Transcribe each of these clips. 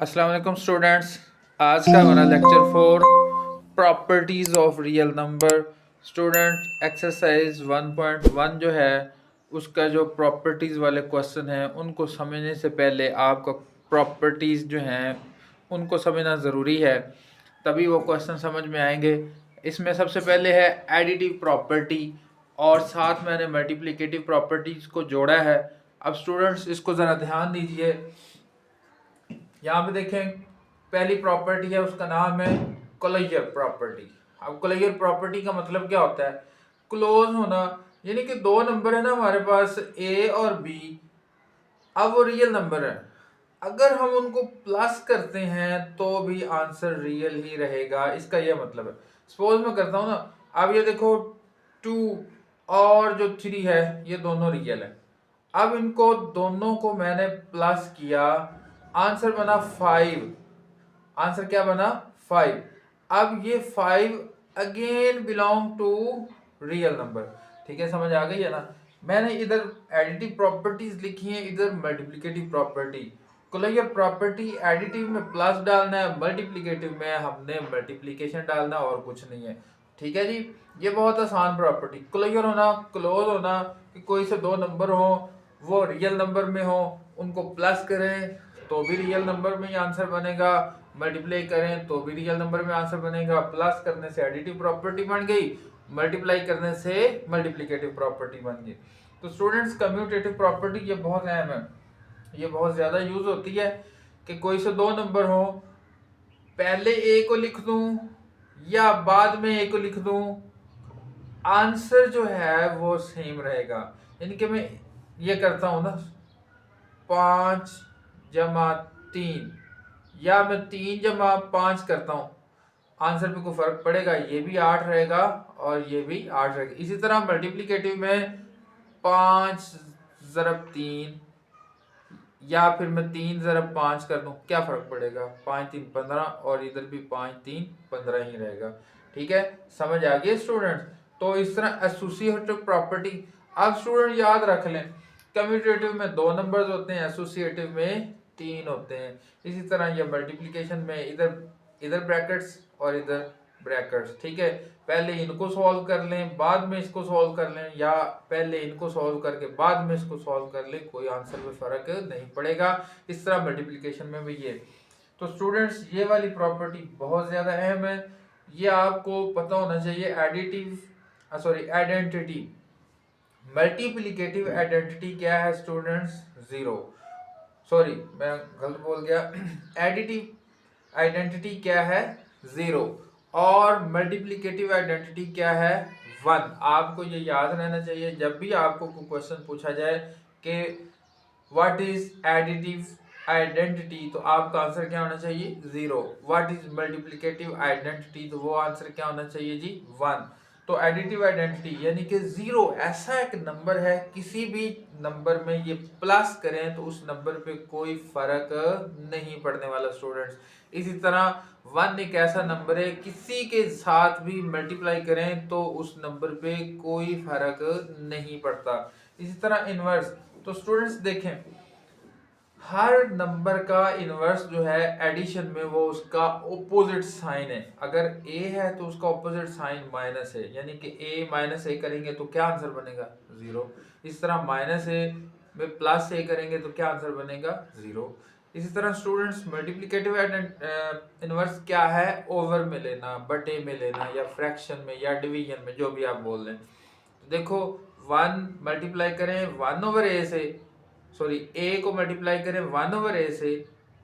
अस्सलाम वालेकुम स्टूडेंट्स। आज का हमारा lecture 4 properties of real number. Student exercise 1.1 जो है उसका जो प्रॉपर्टीज़ वाले क्वेश्चन हैं उनको समझने से पहले आपका प्रॉपर्टीज़ जो हैं उनको समझना ज़रूरी है, तभी वो क्वेश्चन समझ में आएंगे। इसमें सबसे पहले है एडिटिव प्रॉपर्टी और साथ मैंने मल्टीप्लिकेटिव प्रॉपर्टीज़ को जोड़ा है। अब स्टूडेंट्स इसको ज़रा ध्यान दीजिए। यहाँ पे देखें, पहली प्रॉपर्टी है उसका नाम है क्लोजर प्रॉपर्टी। अब क्लोजर प्रॉपर्टी का मतलब क्या होता है? क्लोज होना, यानी कि दो नंबर है ना हमारे पास ए और बी। अब वो रियल नंबर है, अगर हम उनको प्लस करते हैं तो भी आंसर रियल ही रहेगा। इसका यह मतलब है। सपोज मैं करता हूँ ना, अब ये देखो 2 और जो 3 है ये दोनों रियल है। अब इनको दोनों को मैंने प्लस किया, आंसर बना 5। आंसर क्या बना? 5। अब ये 5 again belong to real number. ठीक है, समझ आ गई है ना? मैंने इधर एडिटिव प्रॉपर्टीज लिखी है, इधर multiplicative property. Closure property additive में प्लस डालना है, मल्टीप्लिकेटिव में हमने मल्टीप्लिकेशन डालना, और कुछ नहीं है। ठीक है जी, ये बहुत आसान प्रॉपर्टी। क्लोजर होना, क्लोज होना, कि कोई से दो नंबर हो, वो रियल नंबर में हो, उनको प्लस करें तो भी रियल नंबर में ही आंसर बनेगा, मल्टीप्लाई करें तो भी रियल नंबर में आंसर बनेगा। प्लस करने से एडिटिव प्रॉपर्टी बन गई, मल्टीप्लाई करने से मल्टीप्लिकेटिव प्रॉपर्टी बन गई। तो स्टूडेंट्स, कम्यूटेटिव प्रॉपर्टी ये बहुत अहम है, ये बहुत ज्यादा यूज होती है कि कोई से दो नंबर हो, पहले ए को लिख दूं या बाद में ए को लिख दूं, आंसर जो है वो सेम रहेगा। यानी कि मैं ये करता हूं ना 5 + 3, या मैं 3 + 5 करता हूँ, आंसर पे कोई फर्क पड़ेगा? ये भी 8 रहेगा और ये भी 8 रहेगा। इसी तरह मल्टीप्लिकेटिव में 5 × 3, या फिर मैं 3 × 5 कर दूं, क्या फर्क पड़ेगा? 5×3 = 15 और इधर भी 5×3 = 15 ही रहेगा। ठीक है, समझ आ गई स्टूडेंट्स? तो इस तरह एसोसिएटिव प्रॉपर्टी। अब स्टूडेंट याद रख लें, कम्यूटेटिव में 2 नंबर्स होते हैं, एसोसिएटिव में 3 होते हैं। इसी तरह ये मल्टीप्लिकेशन में इधर इधर ब्रैकेट्स और इधर ब्रैकेट्स। ठीक है, पहले इनको सॉल्व कर लें बाद में इसको सॉल्व कर लें, या पहले इनको सॉल्व करके बाद में इसको सॉल्व कर लें, कोई आंसर में फर्क नहीं पड़ेगा। इस तरह मल्टीप्लिकेशन में भी ये। तो स्टूडेंट्स, ये वाली प्रॉपर्टी बहुत ज्यादा अहम है, ये आपको पता होना चाहिए। आइडेंटिटी। मल्टीप्लिकेटिव आइडेंटिटी क्या है स्टूडेंट्स? 0। सॉरी, मैं गलत बोल गया। एडिटिव आइडेंटिटी क्या है? 0। और मल्टीप्लिकेटिव आइडेंटिटी क्या है? 1। आपको ये याद रहना चाहिए, जब भी आपको कोई क्वेश्चन पूछा जाए कि व्हाट इज एडिटिव आइडेंटिटी, तो आपका आंसर क्या होना चाहिए? 0। व्हाट इज मल्टीप्लिकेटिव आइडेंटिटी, तो वो आंसर क्या होना चाहिए जी? 1। तो एडिटिव आइडेंटिटी यानी कि 0 ऐसा एक नंबर है, किसी भी नंबर में ये प्लस करें तो उस नंबर पे कोई फर्क नहीं पड़ने वाला स्टूडेंट्स। इसी तरह 1 एक ऐसा नंबर है, किसी के साथ भी मल्टीप्लाई करें तो उस नंबर पे कोई फर्क नहीं पड़ता। इसी तरह इनवर्स। तो स्टूडेंट्स देखें, हर नंबर का इनवर्स जो है एडिशन में वो उसका ऑपोजिट साइन है। अगर ए है तो उसका ऑपोजिट साइन माइनस है, यानी कि ए माइनस ए करेंगे तो क्या आंसर बनेगा? 0। इस तरह माइनस ए में प्लस ए करेंगे तो क्या आंसर बनेगा? 0। इसी तरह स्टूडेंट्स, मल्टीप्लिकेटिव इनवर्स क्या है? ओवर में लेना, बटे में लेना, या फ्रैक्शन में, या डिवीजन में, जो भी आप बोल रहे हैं। तो देखो, 1 मल्टीप्लाई करें 1/a से, सॉरी ए को मल्टीप्लाई करें 1/a से,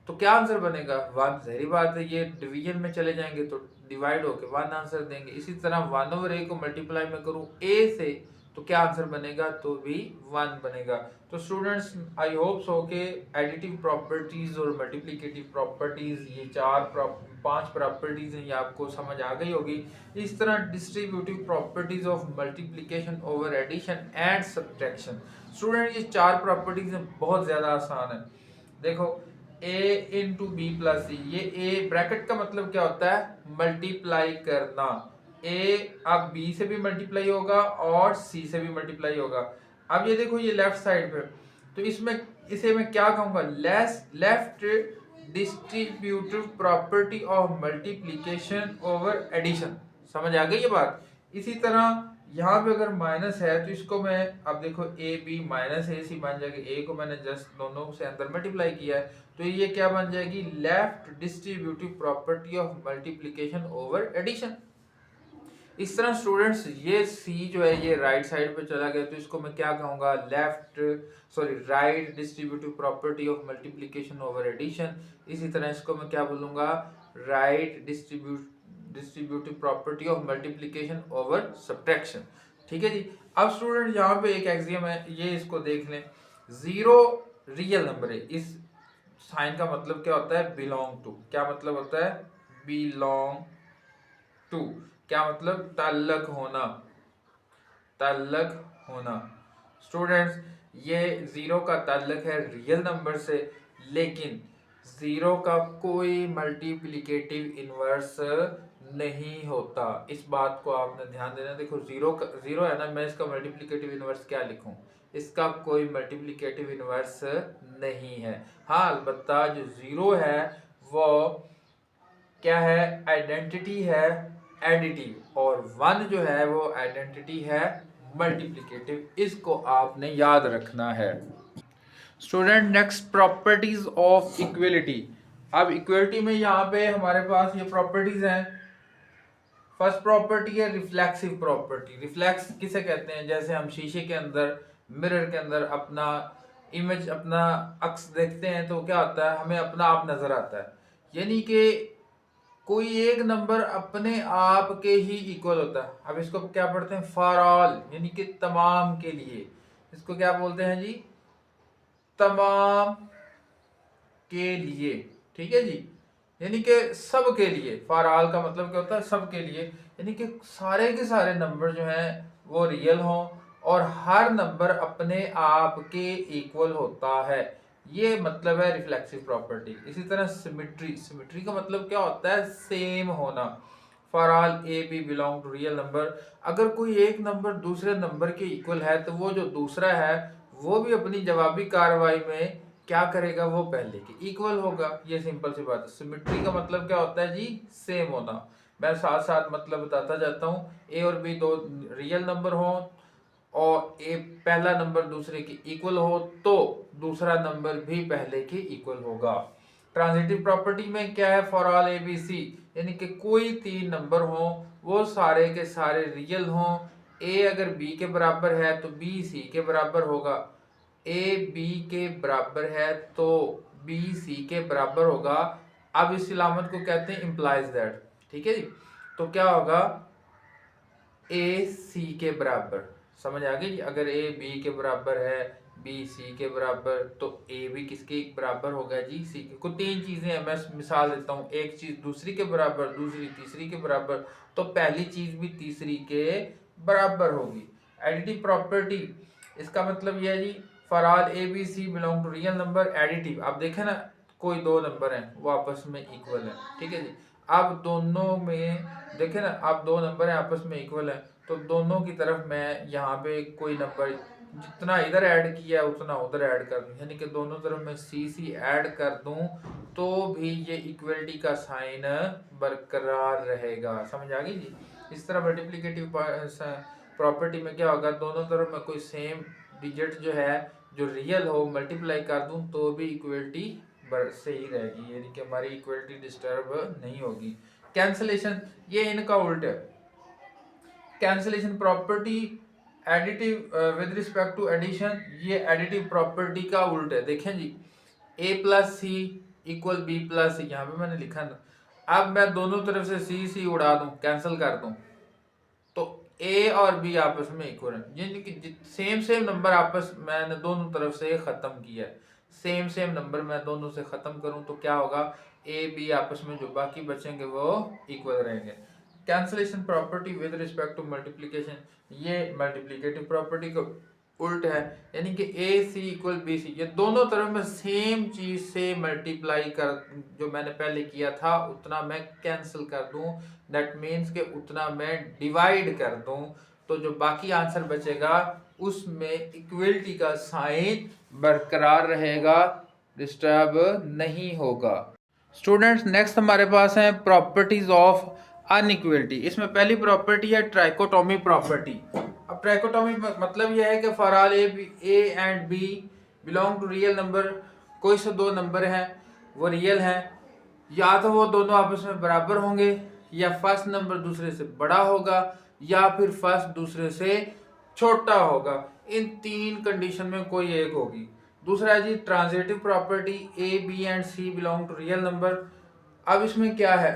तो क्या आंसर बनेगा? 1। जहरी बात है, ये डिवीजन में चले जाएंगे तो डिवाइड होके 1 आंसर देंगे। इसी तरह 1/a को मल्टीप्लाई में करूं a से, तो क्या आंसर बनेगा? तो भी 1 बनेगा। तो स्टूडेंट्स, आई होप सो के एडिटिव प्रॉपर्टीज और मल्टीप्लिकेटिव प्रॉपर्टीज, ये 5 प्रॉपर्टीज हैं, ये आपको समझ आ गई होगी। इस तरह distributive properties of multiplication over addition and subtraction. Student, ये 4 प्रॉपर्टीज हैं, बहुत ज्यादा आसान है। देखो, a × b + c, ये a ब्रैकेट का मतलब क्या होता है? मल्टीप्लाई करना। a अब b से भी मल्टीप्लाई होगा और c से भी मल्टीप्लाई होगा। अब ये देखो, ये लेफ्ट साइड पे, तो इसमें इसे मैं क्या कहूंगा? Left distributive property of multiplication over addition. समझ आ गई ये बात। इसी तरह यहाँ पे अगर माइनस है तो इसको मैं, अब देखो ए बी माइनस ए सी बन जाएगी, ए को मैंने जस्ट दोनों से अंदर मल्टीप्लाई किया है तो ये क्या बन जाएगी, left distributive property of multiplication over addition. इस तरह स्टूडेंट्स ये सी जो है ये राइट साइड पे चला गया तो इसको मैं क्या कहूँगा, right distributive property of multiplication over addition. इसी तरह इसको मैं क्या बोलूँगा, right distributive property of multiplication over subtraction. ठीक है जी। अब स्टूडेंट यहाँ पे एक एक्सियम है, ये इसको देख लें, जीरो रियल नंबर है, इस साइन का मतलब क्या होता है, बिलोंग टू। क्या मतलब होता है, बिलोंग टू। क्या मतलब, ताल्लुक होना, ताल्लुक होना। स्टूडेंट्स ये जीरो का ताल्लुक है रियल नंबर से, लेकिन जीरो का कोई मल्टीप्लिकेटिव इनवर्स नहीं होता। इस बात को आपने ध्यान देना। देखो जीरो है ना, मैं इसका मल्टीप्लिकेटिव इनवर्स क्या लिखूं, इसका कोई मल्टीप्लिकेटिव इनवर्स नहीं है। हाँ अलबत्ता जो जीरो है वो क्या है, आइडेंटिटी है एडिटिव, और वन जो है वो आइडेंटिटी है मल्टीप्लिकेटिव। इसको आपने याद रखना है। Student next, properties of equality. अब इक्वलिटी में यहाँ पे हमारे पास ये प्रॉपर्टीज हैं। फर्स्ट प्रॉपर्टी है रिफ्लेक्सिव प्रॉपर्टी। रिफ्लेक्स किसे कहते हैं, जैसे हम शीशे के अंदर, मिरर के अंदर अपना इमेज, अपना अक्स देखते हैं तो क्या होता है, हमें अपना आप नजर आता है। यानी कि कोई एक नंबर अपने आप के ही इक्वल होता है। अब इसको क्या पढ़ते हैं, फॉर ऑल, यानी कि तमाम के लिए। इसको क्या बोलते हैं जी, तमाम के लिए। ठीक है जी, यानी कि सब के लिए। फॉर ऑल का मतलब क्या होता है, सब के लिए, यानी कि सारे के सारे नंबर जो हैं वो रियल हों और हर नंबर अपने आप के इक्वल होता है। ये मतलब है रिफ्लेक्सिव प्रॉपर्टी। इसी तरह सिमिट्री, सिमिट्री का मतलब क्या होता है, सेम होना। For all A B belong to real number. अगर कोई एक नंबर दूसरे नंबर के इक्वल है तो वो जो दूसरा है वो भी अपनी जवाबी कार्रवाई में क्या करेगा, वो पहले के इक्वल होगा। ये सिंपल सी बात है। सिमिट्री का मतलब क्या होता है जी, सेम होना। मैं साथ साथ मतलब बताता जाता हूँ। ए और बी दो रियल नंबर हो और ए पहला नंबर दूसरे के इक्वल हो तो दूसरा नंबर भी पहले के इक्वल होगा। ट्रांजिटिव प्रॉपर्टी में क्या है, for all A B C, यानी कि कोई तीन नंबर हो वो सारे के सारे रियल हों। ए अगर बी के बराबर है तो बी सी के बराबर होगा, ए बी के बराबर है तो बी सी के बराबर होगा। अब इस इलामत को कहते हैं इम्प्लाइज दैट। ठीक है जी। तो क्या होगा, ए सी के बराबर। समझ आ गई। अगर ए बी के बराबर है, बी सी के बराबर, तो ए भी किसके बराबर होगा जी, सी के। को तीन चीजें हैं, मैं मिसाल देता हूँ। एक चीज दूसरी के बराबर, दूसरी तीसरी के बराबर, तो पहली चीज भी तीसरी के बराबर होगी। एडिटिव प्रॉपर्टी, इसका मतलब यह है जी, for all A B C belong to real number. Additive, आप देखें ना, कोई दो नंबर हैं वो आपस में इक्वल है। ठीक है जी। अब दोनों में देखें ना, आप दो नंबर हैं आपस में इक्वल है, तो दोनों की तरफ मैं यहाँ पे कोई नंबर जितना इधर ऐड किया है उतना उधर ऐड कर दूं, यानी कि दोनों तरफ मैं सी सी ऐड कर दूं तो भी ये इक्वलिटी का साइन बरकरार रहेगा। समझ आ गई जी। इस तरह मल्टीप्लिकेटिव प्रॉपर्टी में क्या होगा, दोनों तरफ मैं कोई सेम डिजिट जो है जो रियल हो मल्टीप्लाई कर दूं तो भी इक्वलिटी सही रहेगी, यानी कि हमारी इक्वलिटी डिस्टर्ब नहीं होगी। कैंसलेशन, ये इनका उल्ट है। Cancellation property additive with respect to addition, ये एडिटिव प्रॉपर्टी का उल्ट है। देखें जी, A plus C equal B plus C, यहाँ पे मैंने लिखा ना। अब मैं दोनों तरफ से सी सी उड़ा दूं, कैंसिल कर दूं, तो ए और बी आपस में इक्वल है, यानी कि सेम सेम नंबर आपस मैंने दोनों तरफ से खत्म किया है। सेम सेम नंबर मैं दोनों से खत्म करूं तो क्या होगा, ए बी आपस में जो बाकी बचेंगे वो इक्वल रहेंगे। Cancellation property with respect to multiplication, ये मल्टीप्लिकेटिव प्रॉपर्टी को उल्ट है, यानी कि ए सी इक्वल बी सी, ये दोनों तरफ में सेम चीज से मल्टीप्लाई कर, जो मैंने पहले किया था उतना मैं कैंसिल कर दूं, दैट मीन्स कि उतना मैं डिवाइड कर दूं, तो जो बाकी आंसर बचेगा उसमें इक्वलिटी का साइन बरकरार रहेगा, डिस्टर्ब नहीं होगा। स्टूडेंट्स नेक्स्ट हमारे पास है प्रॉपर्टीज ऑफ अनइक्वलिटी। इसमें पहली प्रॉपर्टी है ट्राइकोटोमी प्रॉपर्टी। अब ट्राइकोटोमी मतलब यह है कि for all A and B belong to real number, कोई से दो नंबर हैं वो रियल हैं, या तो वो दोनों आपस में बराबर होंगे, या फर्स्ट नंबर दूसरे से बड़ा होगा, या फिर फर्स्ट दूसरे से छोटा होगा। इन तीन कंडीशन में कोई एक होगी। दूसरा है जी transitive property, A B and C belong to real number. अब इसमें क्या है,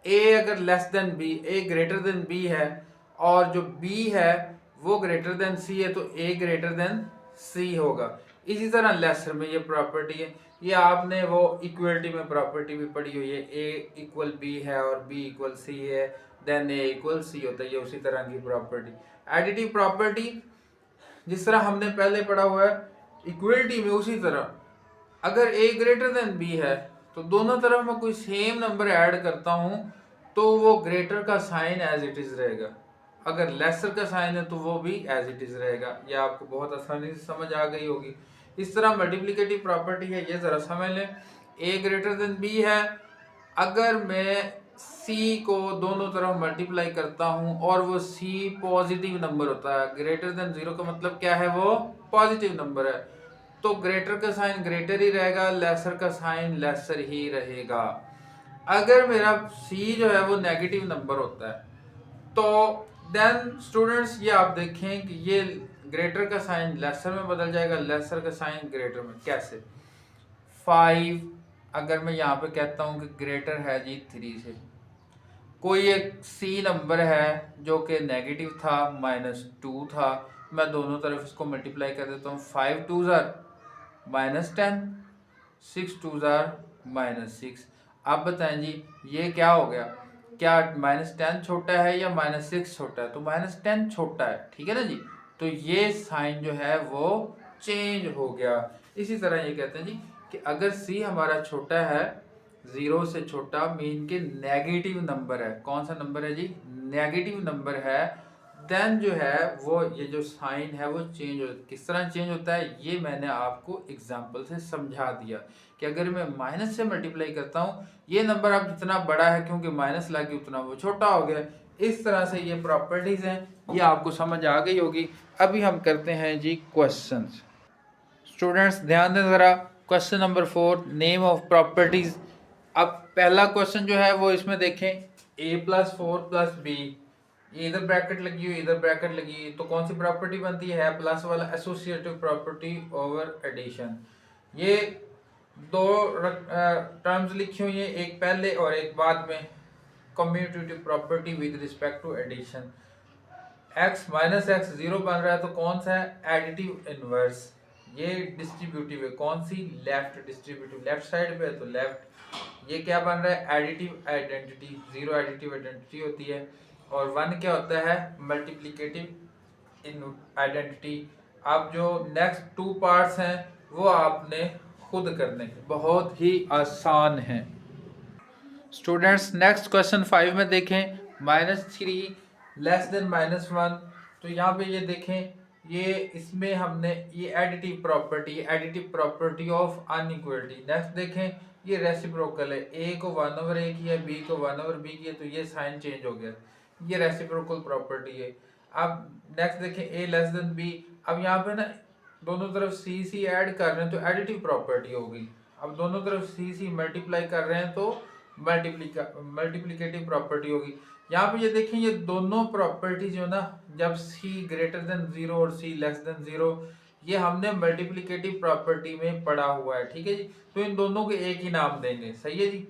ए अगर less than B, A greater than B है, और जो बी है वो ग्रेटर देन सी है, तो ए ग्रेटर देन सी होगा। इसी तरह लेसर में ये प्रॉपर्टी है, ये आपने वो इक्वलिटी में प्रॉपर्टी भी पढ़ी हुई है, ए इक्वल बी है और बी इक्वल सी है, देन ए इक्वल सी होता है, ये उसी तरह की प्रॉपर्टी। एडिटिव प्रॉपर्टी जिस तरह हमने पहले पढ़ा हुआ है इक्वलिटी में, उसी तरह अगर ए ग्रेटर देन बी है तो दोनों तरफ मैं कोई सेम नंबर ऐड करता हूं तो वो ग्रेटर का साइन एज इट इज रहेगा, अगर लेसर का साइन है तो वो भी एज इट इज रहेगा। ये आपको बहुत आसानी से समझ आ गई होगी। इस तरह मल्टीप्लिकेटिव प्रॉपर्टी है, ये जरा समझ लें। ए ग्रेटर देन बी है, अगर मैं सी को दोनों तरफ मल्टीप्लाई करता हूं और वो सी पॉजिटिव नंबर होता है, ग्रेटर देन जीरो का मतलब क्या है, वो पॉजिटिव नंबर है, तो ग्रेटर का साइन ग्रेटर ही रहेगा, लेसर का साइन लेसर ही रहेगा। अगर मेरा सी जो है वो नेगेटिव नंबर होता है तो देन स्टूडेंट्स ये आप देखें कि ये ग्रेटर का साइन लेसर में बदल जाएगा, लेसर का साइन ग्रेटर में। कैसे? 5 अगर मैं यहाँ पे कहता हूँ कि ग्रेटर है जी 3 से, कोई एक सी नंबर है जो कि नेगेटिव था, -2 था, मैं दोनों तरफ इसको मल्टीप्लाई कर देता हूँ। 5 2 -10, 6 2 -6। अब बताएं जी ये क्या हो गया, क्या -10 छोटा है या -6 छोटा है? तो -10 छोटा है, ठीक है ना जी। तो ये साइन जो है वो चेंज हो गया। इसी तरह ये कहते हैं जी कि अगर सी हमारा छोटा है, 0 से छोटा, मीन के नेगेटिव नंबर है। कौन सा नंबर है जी? नेगेटिव नंबर है। देन जो है वो ये जो साइन है वो चेंज हो, किस तरह चेंज होता है ये मैंने आपको एग्जांपल से समझा दिया कि अगर मैं माइनस से मल्टीप्लाई करता हूँ, ये नंबर अब जितना बड़ा है क्योंकि माइनस लगी उतना वो छोटा हो गया। इस तरह से ये प्रॉपर्टीज हैं, ये आपको समझ आ गई होगी। अभी हम करते हैं जी क्वेश्चंस। स्टूडेंट्स ध्यान दें ज़रा, question number 4 name of properties. अब पहला क्वेश्चन जो है वो इसमें देखें, a+4+b, ये इधर ब्रैकेट लगी हुई इधर ब्रैकेट लगी हुई, तो कौन सी प्रॉपर्टी बनती है? प्लस वाला एसोसिएटिव प्रॉपर्टी ओवर एडिशन। ये दो टर्म्स लिखी हुई है, एक पहले और एक बाद में। Commutative property with respect to addition. x -x 0 बन रहा है तो कौन सा है? Additive inverse. ये डिस्ट्रीब्यूटिव है, कौन सी? लेफ्ट डिस्ट्रीब्यूटिव, लेफ्ट साइड पे है तो लेफ्ट। ये क्या बन रहा है? Additive identity. 0 एडिटिव आइडेंटिटी होती है, और 1 क्या होता है? मल्टीप्लिकेटिव इन आइडेंटिटी। अब जो नेक्स्ट 2 पार्ट्स हैं वो आपने खुद करने हैं, बहुत ही आसान है। स्टूडेंट्स नेक्स्ट क्वेश्चन 5 में देखें, -3 लेस देन -1। तो यहाँ पे ये देखें, ये इसमें हमने ये additive property of inequality. Next देखें, ये रेसिप्रोकल है, ए को 1/a की है, बी को 1/b की है, तो ये साइन चेंज हो गया, ये रेसिप्रोकल प्रॉपर्टी है। अब नेक्स्ट देखें, ए लेस देन बी। अब यहाँ पे ना दोनों तरफ सी ऐड कर रहे हैं तो एडिटिव प्रॉपर्टी होगी। अब दोनों तरफ सी मल्टीप्लाई कर रहे हैं तो मल्टीप्लिकेटिव प्रॉपर्टी होगी। यहाँ पे ये देखें, ये दोनों प्रॉपर्टी जो ना, जब c ग्रेटर देन 0 और c लेस देन 0, ये हमने मल्टीप्लिकेटिव प्रॉपर्टी में पढ़ा हुआ है, ठीक है जी। तो इन दोनों के एक ही नाम देंगे, सही है जी।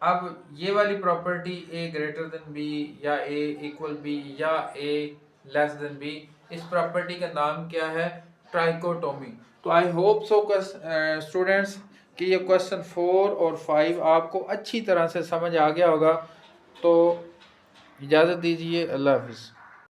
अब ये वाली property a greater than b या a इक्वल b या a लेस देन b, इस प्रॉपर्टी का नाम क्या है? ट्राइकोटोमी। तो आई होप सो स्टूडेंट्स कि ये क्वेश्चन 4 और 5 आपको अच्छी तरह से समझ आ गया होगा। तो इजाज़त दीजिए, अल्लाह हाफिज़।